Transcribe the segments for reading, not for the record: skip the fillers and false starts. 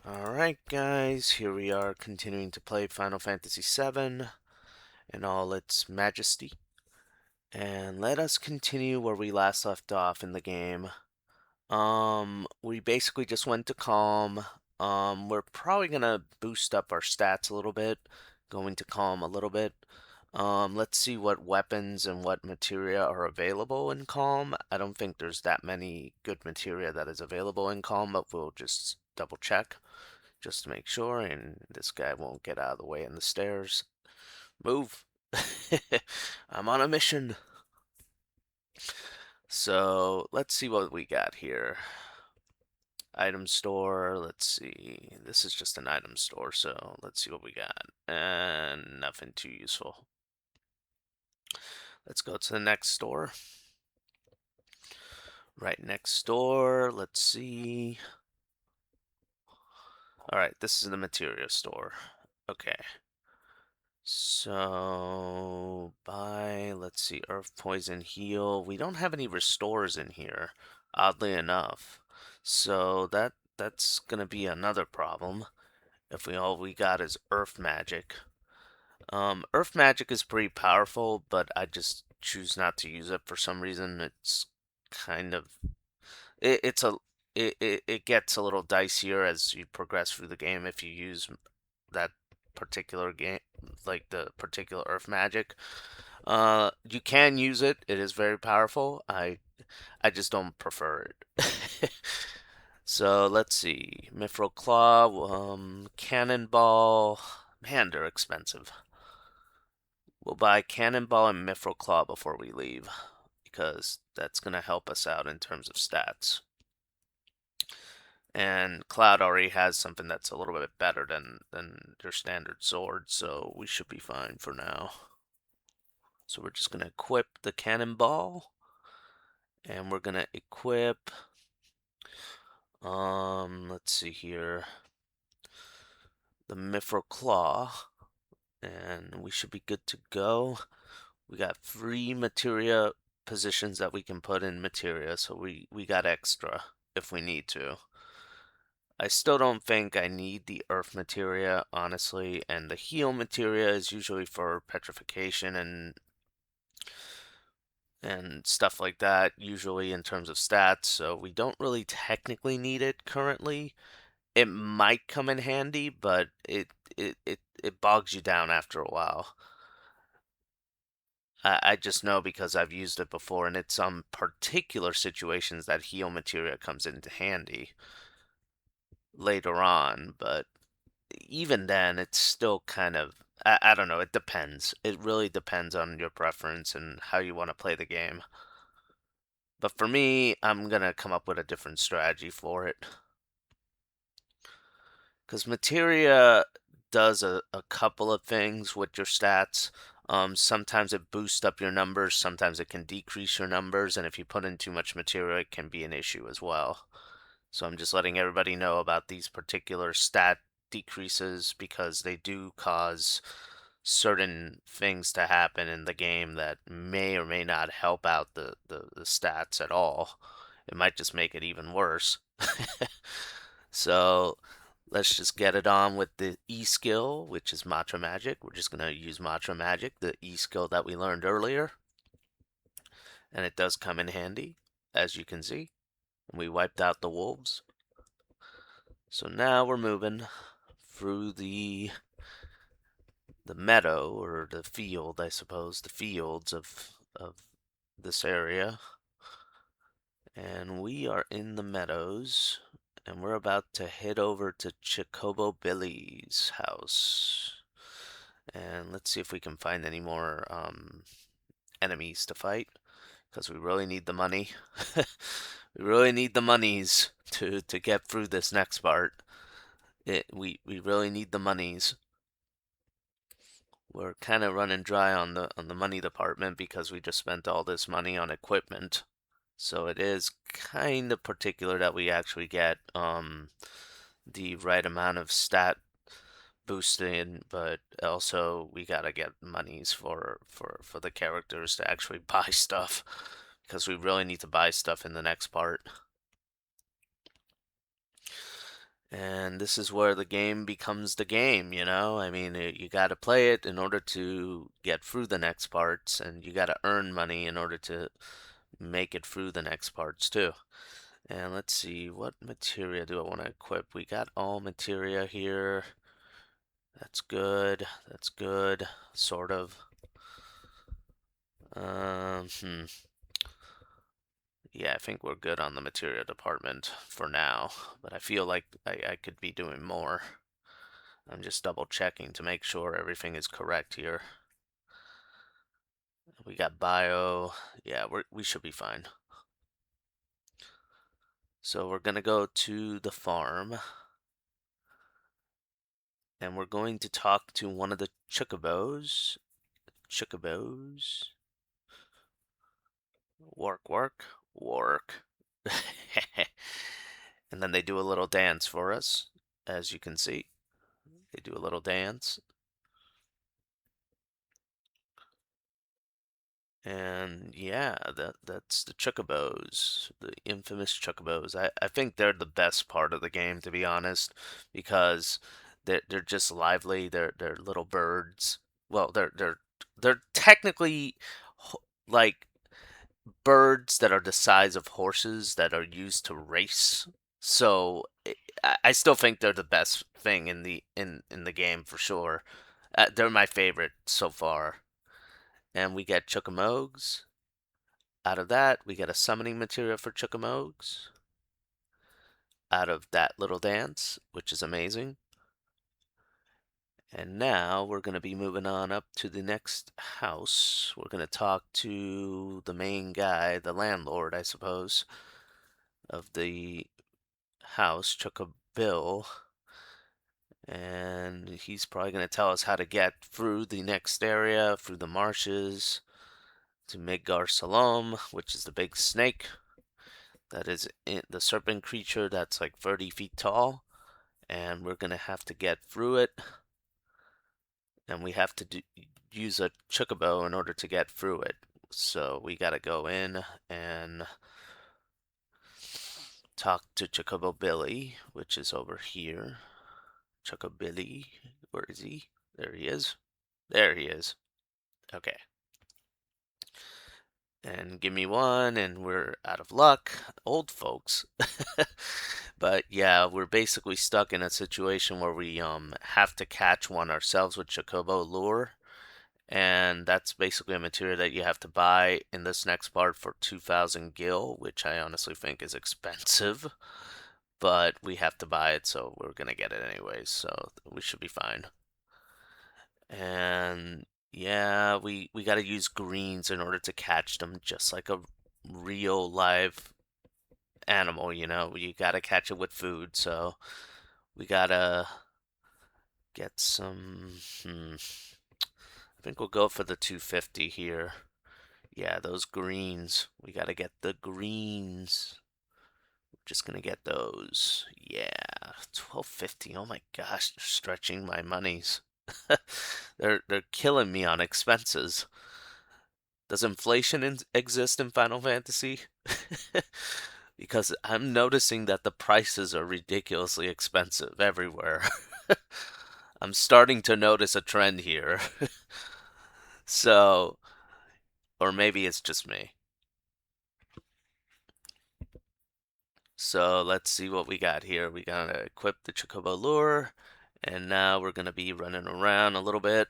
Alright guys, here we are continuing to play Final Fantasy VII in all its majesty. And let us continue where we last left off in the game. We basically just went to Calm. We're probably gonna boost up our stats a little bit, going to Calm a little bit. Let's see what weapons and what materia are available in Calm. I don't think there's that many good materia that is available in Calm, but we'll just double check just to make sure, and this guy won't get out of the way in the stairs. Move! I'm on a mission. So let's see what we got here. Item store, let's see. This is just an item store, so let's see what we got. And nothing too useful. Let's go to the next store. Right next door, let's see. Alright, this is the material store. Okay. So, let's see, Earth, Poison, Heal. We don't have any restores in here, oddly enough. So that's gonna be another problem if all we got is Earth Magic. Earth Magic is pretty powerful, but I just choose not to use it for some reason. It's kind of it's a it gets a little dicier as you progress through the game if you use that particular game, like the particular Earth Magic. You can use it. It is very powerful. I just don't prefer it. So let's see. Mithril Claw, Cannonball. Man, they're expensive. We'll buy Cannonball and Mithril Claw before we leave, because that's gonna help us out in terms of stats. And Cloud already has something that's a little bit better than your standard sword, so we should be fine for now. So we're just gonna equip the Cannonball, and we're gonna equip, let's see here, the Mithril Claw, and we should be good to go. We got 3 materia positions that we can put in materia, so we got extra if we need to. I still don't think I need the earth materia, honestly, and the heal materia is usually for petrification and stuff like that, usually in terms of stats, so we don't really technically need it currently. It might come in handy, but it bogs you down after a while. I just know because I've used it before, and it's some particular situations that heal materia comes into handy later on, but even then, it's still kind of, I don't know, it depends. It really depends on your preference and how you want to play the game. But for me, I'm gonna come up with a different strategy for it. Because materia does a couple of things with your stats. Sometimes it boosts up your numbers, sometimes it can decrease your numbers, and if you put in too much materia, it can be an issue as well. So I'm just letting everybody know about these particular stat decreases because they do cause certain things to happen in the game that may or may not help out the stats at all. It might just make it even worse. So let's just get it on with the E skill, which is Matra Magic. We're just going to use Matra Magic, the E skill that we learned earlier. And it does come in handy, as you can see. We wiped out the wolves. So now we're moving through the meadow, or the field, I suppose, the fields of this area. And we are in the meadows, and we're about to head over to Chocobo Billy's house. And let's see if we can find any more enemies to fight, because we really need the money. We really need the monies to get through this next part. We really need the monies. We're kind of running dry on the money department because we just spent all this money on equipment. So it is kind of particular that we actually get the right amount of stat boosting, but also we gotta get monies for the characters to actually buy stuff, because we really need to buy stuff in the next part. And this is where the game becomes the game, you know? I mean, you got to play it in order to get through the next parts, and you got to earn money in order to make it through the next parts too. And let's see, what materia do I want to equip? We got all materia here. That's good. That's good. Sort of. Um, hmm. Yeah, I think we're good on the material department for now, but I feel like I could be doing more. I'm just double checking to make sure everything is correct here. We got bio. Yeah, we should be fine. So we're gonna go to the farm, and we're going to talk to one of the chocobos. Chocobos. Work, work, work. And then they do a little dance for us, as you can see. They do a little dance. And yeah, that's the chocobos, the infamous chocobos. I think they're the best part of the game, to be honest, because they're just lively. They're little birds. Well, they're technically like birds that are the size of horses that are used to race. So I still think they're the best thing in the game for sure. They're my favorite so far. And we get Chocomogs. Out of that, we get a summoning material for Chocomogs. Out of that little dance, which is amazing. And now we're going to be moving on up to the next house. We're going to talk to the main guy, the landlord, I suppose, of the house, Chocobill. And he's probably going to tell us how to get through the next area, through the marshes, to Midgar Salom, which is the big snake. That is the serpent creature that's like 30 feet tall. And we're going to have to get through it. And we have to use a chocobo in order to get through it. So we got to go in and talk to Chocobo Billy, which is over here. Chocobilly, where is he? There he is. There he is. Okay. And give me one, and we're out of luck. Old folks. But yeah, we're basically stuck in a situation where we have to catch one ourselves with Chocobo Lure. And that's basically a material that you have to buy in this next part for 2,000 gil, which I honestly think is expensive. But we have to buy it, so we're gonna get it anyways, so we should be fine. And yeah, we got to use greens in order to catch them, just like a real live animal, you know. You got to catch it with food, so we got to get some. I think we'll go for the 250 here. Yeah, those greens. We got to get the greens. Just gonna get those. Yeah, 1250. Oh my gosh, they're stretching my monies. They're killing me on expenses. Does inflation exist in Final Fantasy? Because I'm noticing that the prices are ridiculously expensive everywhere. I'm starting to notice a trend here. So, or maybe it's just me. So let's see what we got here. We gotta equip the Chocobo Lure, and now we're gonna be running around a little bit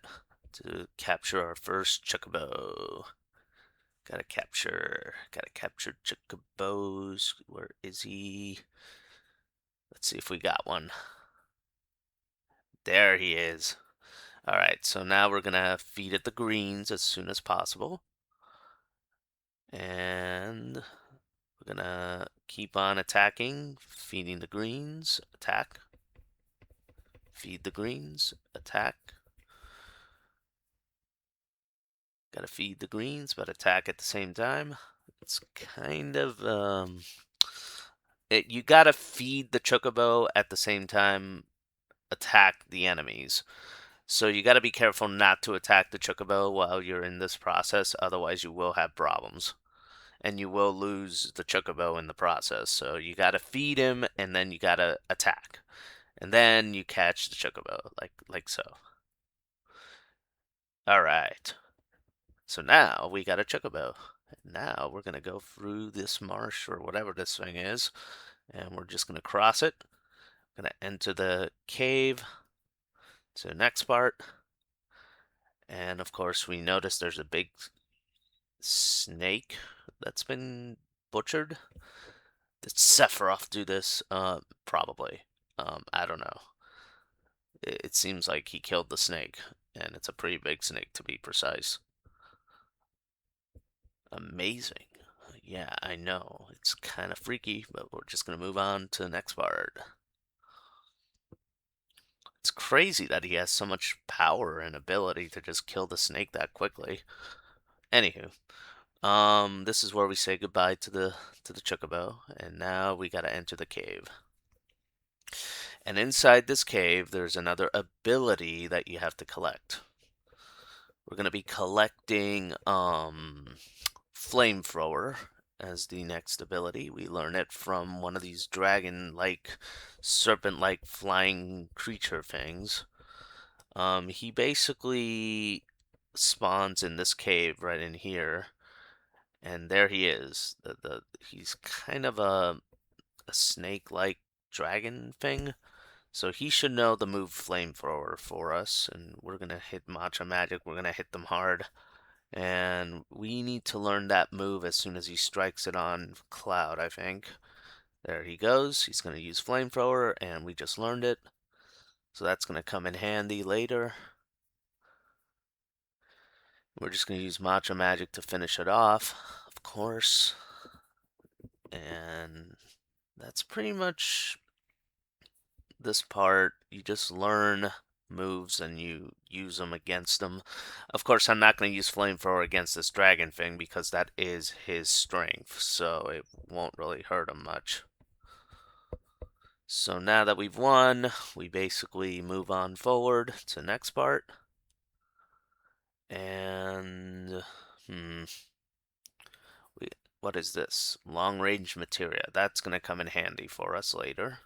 to capture our first Chocobo. Gotta capture Chocobos. Where is he? Let's see if we got one. There he is. All right, so now we're gonna feed it the greens as soon as possible. And we're gonna keep on attacking, feeding the greens, attack, feed the greens, attack. Gotta feed the greens, but attack at the same time. It's kind of, you gotta feed the chocobo at the same time attack the enemies. So you gotta be careful not to attack the chocobo while you're in this process, otherwise you will have problems. and you will lose the Chocobo in the process. So you gotta feed him, and then you gotta attack, and then you catch the Chocobo, like so. All right. So now we got a Chocobo. Now we're gonna go through this marsh or whatever this thing is, and we're just gonna cross it. Gonna enter the cave to the next part, and of course we notice there's a big snake that's been butchered. Did Sephiroth do this? Probably. I don't know. It seems like he killed the snake, and it's a pretty big snake to be precise. Amazing. Yeah, I know. It's kind of freaky, but we're just going to move on to the next part. It's crazy that he has so much power and ability to just kill the snake that quickly. Anywho, this is where we say goodbye to the Chocobo, and now we gotta enter the cave. And inside this cave, there's another ability that you have to collect. We're gonna be collecting Flamethrower as the next ability. We learn it from one of these dragon-like, serpent-like flying creature things. He basically spawns in this cave right in here, and there he is. He's kind of a snake-like dragon thing. So he should know the move Flamethrower for us, and we're gonna hit Matcha Magic. We're gonna hit them hard. And we need to learn that move as soon as he strikes it on Cloud, I think. There he goes. He's going to use Flamethrower, and we just learned it. So that's going to come in handy later. We're just going to use Matcha Magic to finish it off, of course. And that's pretty much this part. You just learn moves and you use them against them. Of course, I'm not going to use Flamethrower against this dragon thing because that is his strength, so it won't really hurt him much. So now that we've won, we basically move on forward to the next part. And, what is this? Long range materia. That's going to come in handy for us later.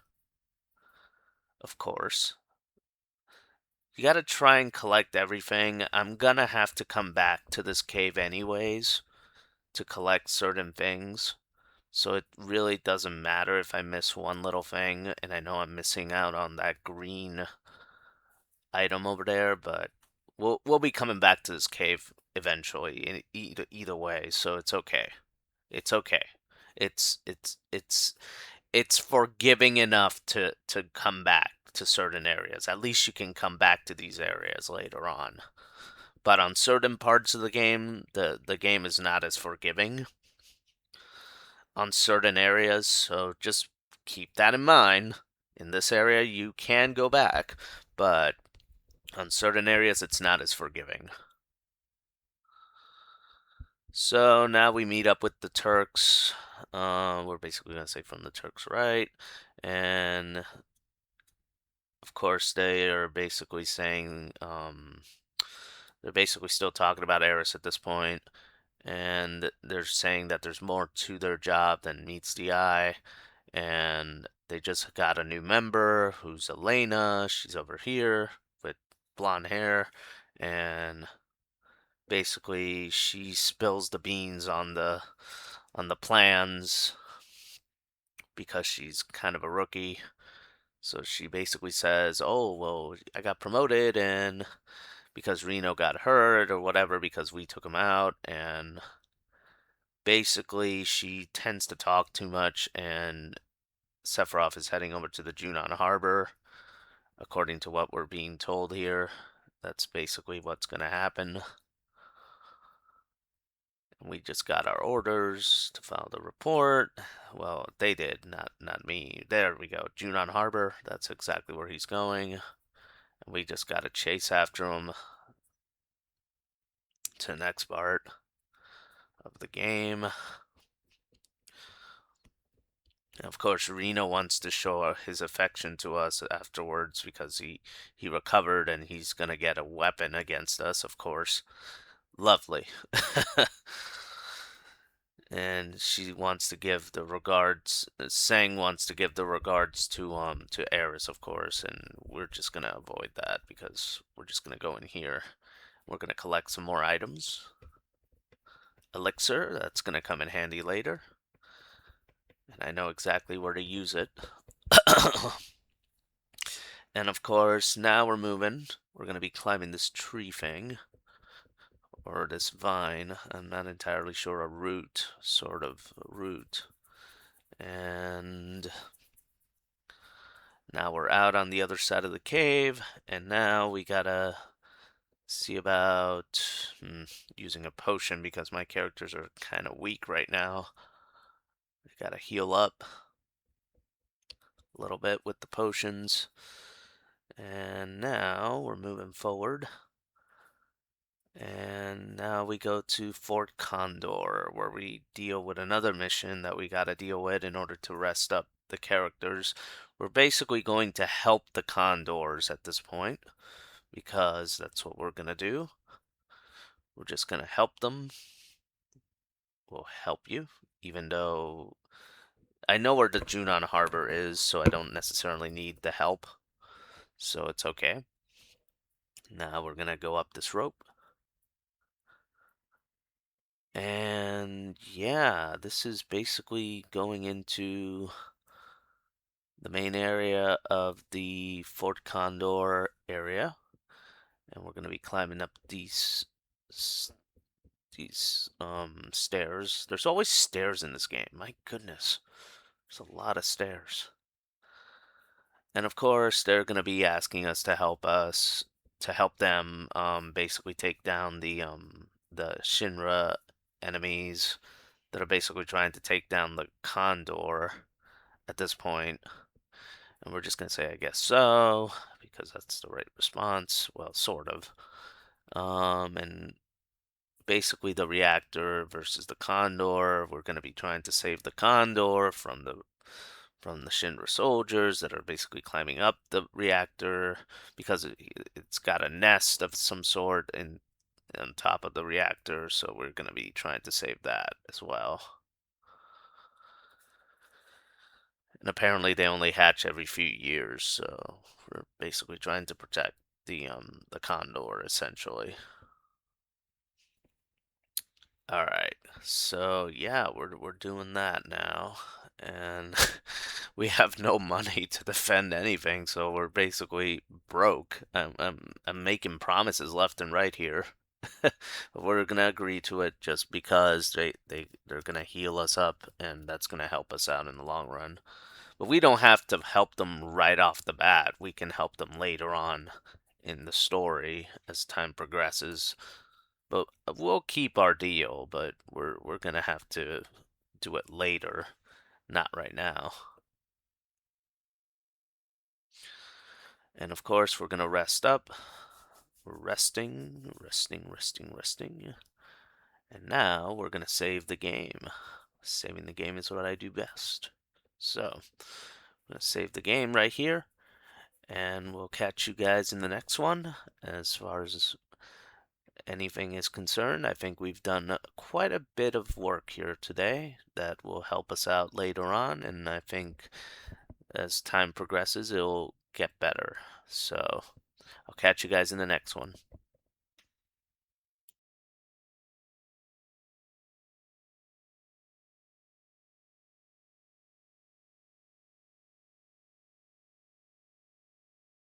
Of course. You got to try and collect everything. I'm going to have to come back to this cave anyways to collect certain things. So it really doesn't matter if I miss one little thing, and I know I'm missing out on that green item over there, but we'll be coming back to this cave eventually in either way, so it's okay. It's okay. It's it's it's it's forgiving enough to come back to certain areas. At least you can come back to these areas later on. But on certain parts of the game, the game is not as forgiving on certain areas, so just keep that in mind. In this area, you can go back, but on certain areas, it's not as forgiving. So now we meet up with the Turks. We're basically going to say from the Turks, right? And of course, they are basically saying, they're basically still talking about Eris at this point, and they're saying that there's more to their job than meets the eye, and they just got a new member who's Elena. She's over here with blonde hair, and basically she spills the beans on the plans because she's kind of a rookie. So she basically says, "Oh, well, I got promoted and because Reno got hurt or whatever because we took him out." And basically she tends to talk too much, and Sephiroth is heading over to the Junon Harbor according to what we're being told here. That's basically what's going to happen. We just got our orders to file the report. Well, they did, not me. There we go. Junon Harbor. That's exactly where he's going. And we just got to chase after him to the next part of the game. And of course, Reno wants to show his affection to us afterwards because he recovered and he's going to get a weapon against us, of course. Lovely. and she wants to give the regards. Sang wants to give the regards to Eris, of course, and we're just gonna avoid that because we're just gonna go in here. We're gonna collect some more items. Elixir, that's gonna come in handy later, and I know exactly where to use it. And of course, now we're moving. We're gonna be climbing this tree thing. Or this vine. I'm not entirely sure, a root, sort of a root. And now we're out on the other side of the cave, and now we gotta see about using a potion because my characters are kind of weak right now. We gotta heal up a little bit with the potions. And now we're moving forward. And now we go to Fort Condor, where we deal with another mission that we got to deal with in order to rest up the characters. We're basically going to help the Condors at this point, because that's what we're going to do. We're just going to help them. We'll help you, even though I know where the Junon Harbor is, so I don't necessarily need the help. So it's okay. Now we're going to go up this rope. And yeah, this is basically going into the main area of the Fort Condor area. And we're going to be climbing up these stairs. There's always stairs in this game. My goodness. There's a lot of stairs. And of course, they're going to be asking us to help them basically take down the Shinra enemies that are basically trying to take down the Condor at this point. And we're just going to say, I guess so, because that's the right response. Well, sort of. And basically the reactor versus the Condor. We're going to be trying to save the Condor from the Shinra soldiers that are basically climbing up the reactor because it's got a nest of some sort on top of the reactor. So we're going to be trying to save that as well. And apparently they only hatch every few years, so we're basically trying to protect the Condor essentially. All right. So yeah, we're doing that now. And we have no money to defend anything, so we're basically broke. I'm making promises left and right here. But we're gonna agree to it just because they're gonna heal us up, and that's gonna help us out in the long run. But we don't have to help them right off the bat. We can help them later on in the story as time progresses. But we'll keep our deal, but we're gonna have to do it later, not right now. And of course, we're gonna rest up. We're resting, resting, resting, resting. And now we're gonna save the game. Saving the game is what I do best. So, I'm gonna save the game right here. And we'll catch you guys in the next one. As far as anything is concerned, I think we've done quite a bit of work here today that will help us out later on. And I think as time progresses, it'll get better. So I'll catch you guys in the next one.